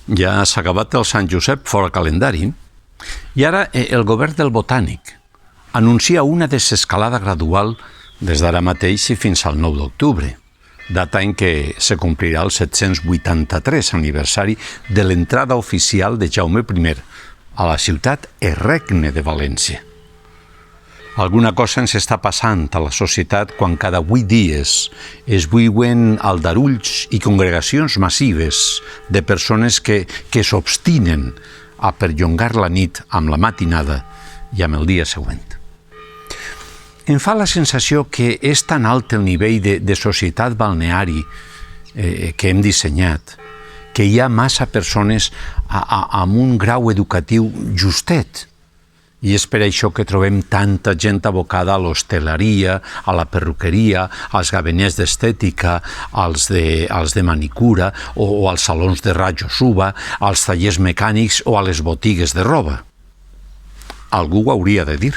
Ja s'ha acabat el Sant Josep fora calendari i ara el govern del Botànic anuncia una desescalada gradual des d'ara mateix i fins al 9 d'octubre, data en què se complirà el 783 aniversari de l'entrada oficial de Jaume I a la ciutat e regne de València. Alguna cosa ens està passant a la societat quan cada 8 dies es viuen aldarulls i congregacions massives de persones que s'obstinen a perllongar la nit amb la matinada i amb el dia següent. Em fa la sensació que és tan alt el nivell de societat balneari que hem dissenyat que hi ha massa persones amb un grau educatiu justet. I és per això que trobem tanta gent abocada a l'hostaleria, a la perruqueria, als gabinets d'estètica, als de manicura o als salons de rajos UVA, als tallers mecànics o a les botigues de roba. Algú ho hauria de dir.